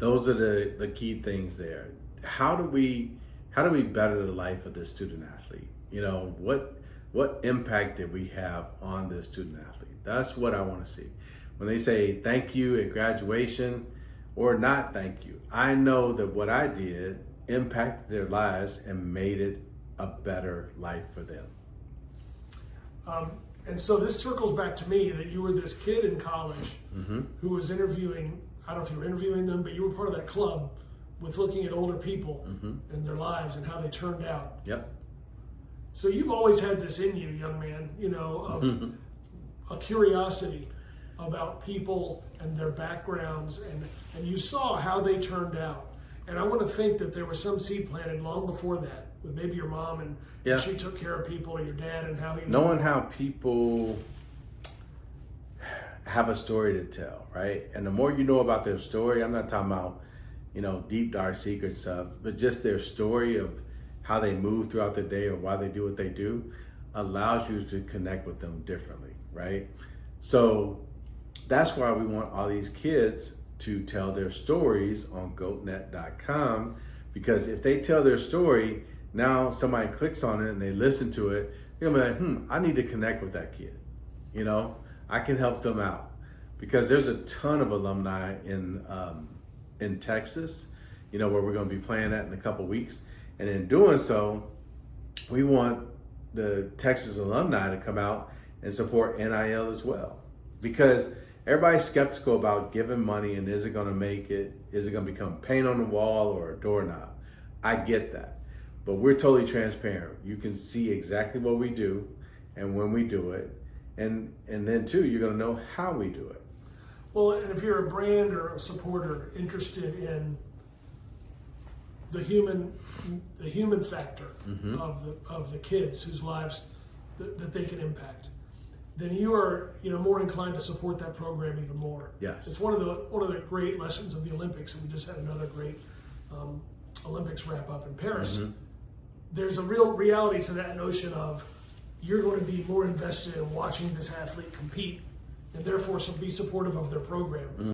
Those are the key things there. How do we better the life of the student athlete? You know, what impact did we have on the student athlete? That's what I want to see. When they say thank you at graduation or not thank you, I know that what I did impacted their lives and made it a better life for them. And so this circles back to me that you were this kid in college who was interviewing, I don't know if you were interviewing them, but you were part of that club with looking at older people and their lives and how they turned out. Yep. So you've always had this in you, young man, you know, of a curiosity about people and their backgrounds, and you saw how they turned out. And I want to think that there was some seed planted long before that with maybe your mom and she took care of people, or your dad and how he... Knowing how people have a story to tell, right? And the more you know about their story, I'm not talking about, you know, deep, dark secret stuff, but just their story of how they move throughout the day or why they do what they do allows you to connect with them differently, right? So that's why we want all these kids to tell their stories on goatnet.com, because if they tell their story, now somebody clicks on it and they listen to it, they're gonna be like, I need to connect with that kid. You know, I can help them out, because there's a ton of alumni in Texas, you know, where we're gonna be playing at in a couple weeks. And in doing so, we want the Texas alumni to come out and support NIL as well, because everybody's skeptical about giving money and is it going to make it? Is it going to become paint on the wall or a doorknob? I get that, but we're totally transparent. You can see exactly what we do and when we do it, and then too, you're going to know how we do it. Well, and if you're a brand or a supporter interested in the human factor of the kids whose lives that they can impact, then you are, you know, more inclined to support that program even more. Yes, it's one of the great lessons of the Olympics, and we just had another great Olympics wrap up in Paris. There's a real reality to that notion of you're going to be more invested in watching this athlete compete, and therefore be supportive of their program.